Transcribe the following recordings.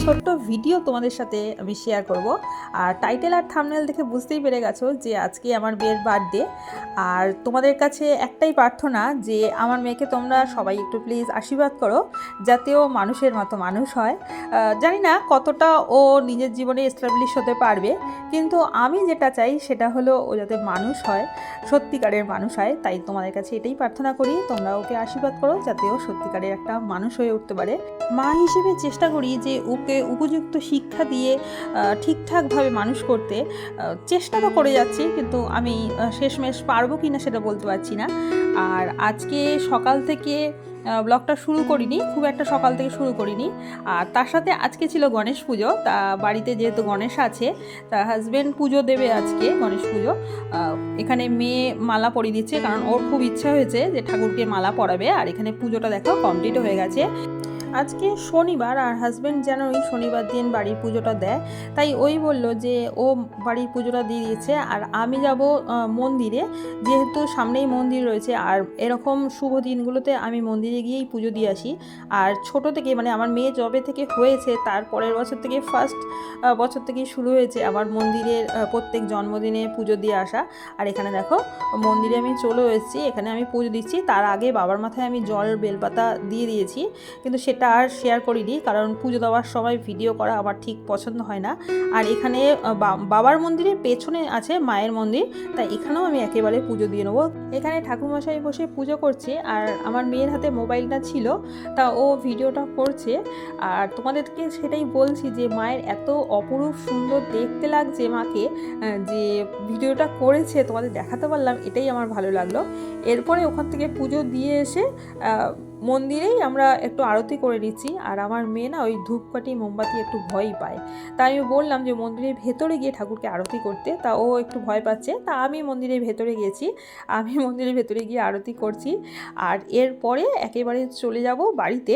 ছোট্ট ভিডিও তোমাদের সাথে আমি শেয়ার করব। আর টাইটেল আর থাম্বনেল দেখে বুঝতেই পেরে গেছো যে আজকে আমার মেয়ের বার্থডে। আর তোমাদের কাছে একটাই প্রার্থনা যে আমার মেয়েকে তোমরা সবাই একটু প্লিজ আশীর্বাদ করো যাতে ও মানুষের মতো মানুষ হয়। জানি না কতটা ও নিজের জীবনে এস্টাবলিশ হতে পারবে, কিন্তু আমি যেটা চাই সেটা হলো ও যাতে মানুষ হয়, সত্যিকারের মানুষ হয়। তাই তোমাদের কাছে এটাই প্রার্থনা করি, তোমরা ওকে আশীর্বাদ করো যাতে ও সত্যিকারের একটা মানুষ হয়ে উঠতে পারে। মা হিসেবে চেষ্টা করি যে ওকে উপযুক্ত শিক্ষা দিয়ে ঠিকঠাকভাবে মানুষ করতে। চেষ্টা তো করে যাচ্ছি, কিন্তু আমি শেষমেশ পারবো কি না সেটা বলতে পারছি না। আর আজকে সকাল থেকে ব্লগটা শুরু করিনি, খুব একটা সকাল থেকে শুরু করিনি। আর তার সাথে আজকে ছিল গণেশ পুজো, তা বাড়িতে যেহেতু গণেশ আছে, তা হাজব্যান্ড পুজো দেবে আজকে, গণেশ পুজো। এখানে মেয়ে মালা পরিয়ে দিচ্ছে, কারণ ওর খুব ইচ্ছা হয়েছে যে ঠাকুরকে মালা পরাবে। আর এখানে পুজোটা দেখো কমপ্লিট হয়ে গেছে। আজকে শনিবার, আর হাজব্যান্ড যেন ওই শনিবার দিন বাড়ির পুজোটা দেয়, তাই ওই বলল যে ও বাড়ির পুজোটা দিয়ে দিয়েছে আর আমি যাব মন্দিরে, যেহেতু সামনেই মন্দির রয়েছে। আর এরকম শুভ দিনগুলোতে আমি মন্দিরে গিয়েই পুজো দিয়ে আসি। আর ছোট থেকে, মানে আমার মেয়ে যবে থেকে হয়েছে তার পরের বছর থেকে, ফার্স্ট বছর থেকেই শুরু হয়েছে আমার মন্দিরের প্রত্যেক জন্মদিনে পুজো দিয়ে আসা। আর এখানে দেখো মন্দিরে আমি চলে এসেছি, এখানে আমি পুজো দিচ্ছি। তার আগে বাবার মাথায় আমি জল বেলপাতা দিয়ে দিয়েছি, কিন্তু সেটা আর শেয়ার করিনি, কারণ পুজো দেওয়ার সময় ভিডিও করা আমার ঠিক পছন্দ হয় না। আর এখানে বাবার মন্দিরের পেছনে আছে মায়ের মন্দির, তাই এখানেও আমি একেবারে পুজো দিয়ে নেবো। এখানে ঠাকুরমশাই বসে পুজো করছে, আর আমার মেয়ের হাতে মোবাইলটা ছিল, তা ও ভিডিওটা করছে। আর তোমাদেরকে সেটাই বলছি যে মায়ের এত অপরূপ সুন্দর দেখতে লাগছে মাকে, যে ভিডিওটা করেছে তোমাদের দেখাতে পারলাম, এটাই আমার ভালো লাগলো। এরপরে ওখান থেকে পুজো দিয়ে এসে মন্দিরেই আমরা একটু আরতি করে নিচ্ছি। আর আমার মেয়ে না ওই ধূপকাঠি মোমবাতি একটু ভয়ই পায়, তাই আমি বললাম যে মন্দিরের ভেতরে গিয়ে ঠাকুরকে আরতি করতে, তা ও একটু ভয় পাচ্ছে। তা আমি মন্দিরের ভেতরে গেছি, আমি মন্দিরের ভেতরে গিয়ে আরতি করছি। আর এরপরে একেবারে চলে যাব বাড়িতে।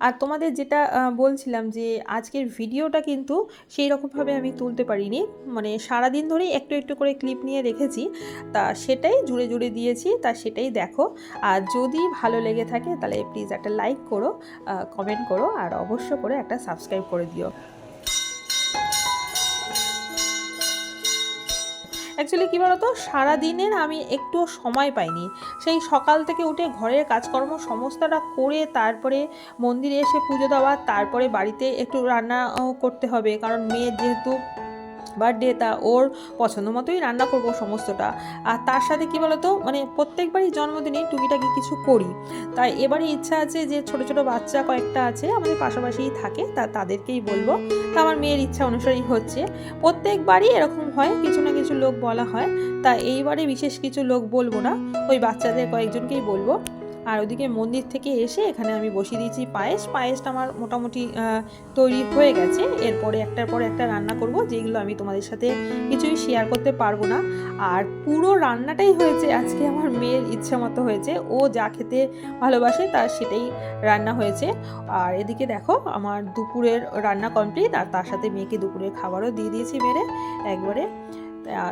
আর তোমাদের যেটা বলছিলাম যে আজকের ভিডিওটা কিন্তু সেই রকমভাবে আমি তুলতে পারিনি, মানে সারাদিন ধরেই একটু একটু করে ক্লিপ নিয়ে রেখেছি, তা সেটাই জুড়ে জুড়ে দিয়েছি, তা সেটাই দেখো। আর যদি ভালো লেগে থাকে তাহলে প্লিজ একটা লাইক করো, কমেন্ট করো, আর অবশ্য করে একটা সাবস্ক্রাইব করে দিও। অ্যাকচুয়ালি কী বলতো, সারাদিনের আমি একটু সময় পাইনি। সেই সকাল থেকে উঠে ঘরের কাজকর্ম সমস্তটা করে তারপরে মন্দিরে এসে পুজো দেওয়া, তারপরে বাড়িতে একটু রান্না করতে হবে, কারণ মেয়ের যেহেতু বার্থডে, তা ওর পছন্দ মতোই রান্না করব সমস্তটা। আর তার সাথে কী বলতো, মানে প্রত্যেকবারই জন্মদিনে টুকিটাকি কিছু করি। তাই এবারে ইচ্ছা আছে যে ছোট ছোট বাচ্চা কয়েকটা আছে আমাদের পাশাপাশিই থাকে, তা তাদেরকেই বলবো। তা আমার মেয়ের ইচ্ছা অনুসারেই হচ্ছে। প্রত্যেকবারই এরকম হয়, কিছু না কিছু লোক বলা হয়, তা এইবারে বিশেষ কিছু লোক বলবো না, ওই বাচ্চাদের কয়েকজনকেই বলবো। আর ওদিকে মন্দির থেকে এসে এখানে আমি বসিয়ে দিয়েছি পায়েসটা আমার মোটামুটি তৈরি হয়ে গেছে। এরপরে একটার পর একটা রান্না করব, যেগুলো আমি তোমাদের সাথে কিছুই শেয়ার করতে পারবো না। আর পুরো রান্নাটাই হয়েছে আজকে আমার মেয়ের ইচ্ছা মতো হয়েছে, ও যা খেতে ভালোবাসে তার সেটাই রান্না হয়েছে। আর এদিকে দেখো আমার দুপুরের রান্না কমপ্লিট, আর তার সাথে মেয়েকে দুপুরের খাবারও দিয়ে দিয়েছি মেরে একবারে।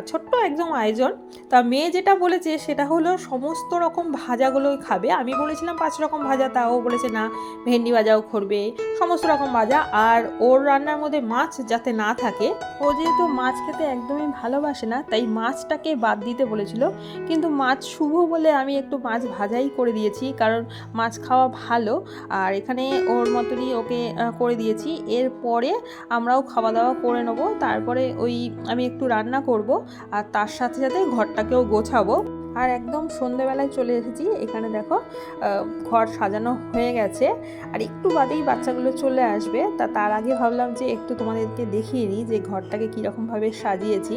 ছোট্ট একদম আয়োজন। তা মেয়ে যেটা বলেছে সেটা হলো সমস্ত রকম ভাজাগুলোই খাবে। আমি বলেছিলাম 5 রকম ভাজা, তা ও বলেছে না, ভেন্ডি ভাজাও করবে, সমস্ত রকম ভাজা। আর ওর রান্নার মধ্যে মাছ যাতে না থাকে, ও যেহেতু মাছ খেতে একদমই ভালোবাসে না, তাই মাছটাকে বাদ দিতে বলেছিল। কিন্তু মাছ শুভ বলে আমি একটু মাছ ভাজাই করে দিয়েছি, কারণ মাছ খাওয়া ভালো। আর এখানে ওর মতনই ওকে করে দিয়েছি। এরপরে আমরাও খাওয়া দাওয়া করে নেবো, তারপরে ওই আমি একটু রান্না করব, আর তার সাথে সাথে ঘরটাকেও গোছাবো। আর একদম সন্ধেবেলায় চলে এসেছি, এখানে দেখো ঘর সাজানো হয়ে গেছে, আর একটু বাদেই বাচ্চাগুলো চলে আসবে। তার আগে ভাবলাম যে একটু তোমাদেরকে দেখিয়ে নিই যে ঘরটাকে কীরকমভাবে সাজিয়েছি।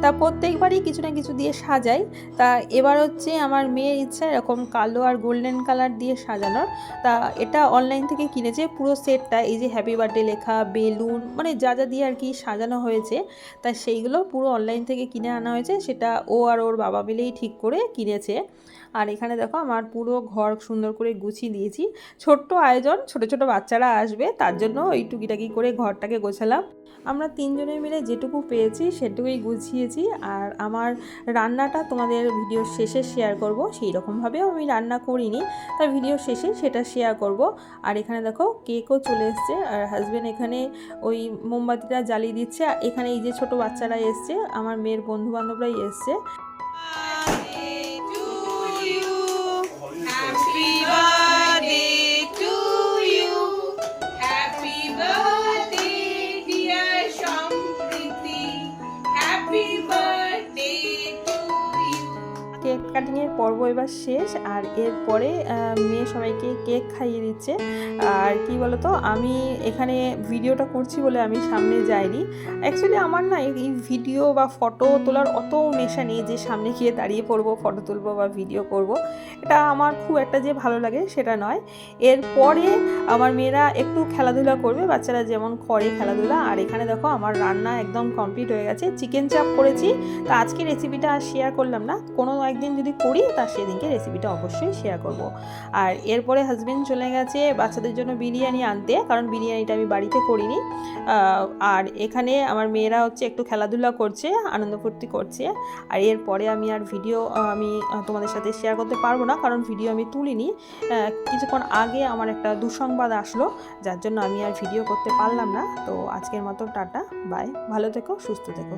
তা প্রত্যেকবারই কিছু না কিছু দিয়ে সাজাই, তা এবার হচ্ছে আমার মেয়ের ইচ্ছা এরকম কালো আর গোল্ডেন কালার দিয়ে সাজানোর। তা এটা অনলাইন থেকে কিনেছে পুরো সেটটা, এই যে হ্যাপি বার্থডে লেখা, বেলুন, মানে যা যা দিয়ে আর কি সাজানো হয়েছে, তা সেইগুলো পুরো অনলাইন থেকে কিনে আনা হয়েছে। সেটা ও আর ওর বাবা মিলেই ঠিক করে করে কিনেছে। আর এখানে দেখো আমার পুরো ঘর সুন্দর করে গুছিয়ে দিয়েছি। ছোট্ট আয়োজন, ছোট ছোট বাচ্চারা আসবে তার জন্য ওই টুকিটাকি করে ঘরটাকে গোছালাম। আমরা তিনজনে মিলে যেটুকু পেয়েছি সেটুকুই গুছিয়েছি। আর আমার রান্নাটা তোমাদের ভিডিও শেষে শেয়ার করব, সেই রকমভাবেও আমি রান্না করিনি, তাই ভিডিও শেষে সেটা শেয়ার করব। আর এখানে দেখো কেকও চলে এসছে, আর হাজব্যান্ড এখানে ওই মোমবাতিটা জ্বালিয়ে দিচ্ছে। আর এখানে এই যে ছোট বাচ্চারা এসছে, আমার মেয়ের বন্ধু বান্ধবরাই এসছে। কেক কাটিংয়ের পর্ব এবার শেষ। আর এরপরে মেয়ে সবাইকে কেক খাইয়ে দিচ্ছে। আর কি বলতো, আমি এখানে ভিডিওটা করছি বলে আমি সামনে যাইনি। অ্যাকচুয়ালি আমার না এই ভিডিও বা ফটো তোলার অত নেশা নেই যে সামনে গিয়ে দাঁড়িয়ে পড়বো, ফটো তুলবো বা ভিডিও করব। এটা আমার খুব একটা যে ভালো লাগে সেটা নয়। এরপরে আমার মেয়েরা একটু খেলাধুলা করবে, বাচ্চারা যেমন করে খেলাধুলা। আর এখানে দেখো আমার রান্না একদম কমপ্লিট হয়ে গেছে। চিকেন চাপ করেছি, তা আজকে রেসিপিটা আর শেয়ার করলাম না, কোনো একদিন যদি করি তা সেদিনকে রেসিপিটা অবশ্যই শেয়ার করব। আর এরপরে হাজবেন্ড চলে গেছে বাচ্চাদের জন্য বিরিয়ানি আনতে, কারণ বিরিয়ানিটা আমি বাড়িতে করিনি। আর এখানে আমার মেয়েরা হচ্ছে একটু খেলাধুলা করছে, আনন্দ ফুর্তি করছে। আর এরপরে আমি আর ভিডিও আমি তোমাদের সাথে শেয়ার করতে পারবো না, কারণ ভিডিও আমি তুলিনি। কিছুক্ষণ আগে আমার একটা দুঃসংবাদ আসলো, যার জন্য আমি আর ভিডিও করতে পারলাম না। তো আজকের মতো টাটা, বাই, ভালো থেকো, সুস্থ থেকো।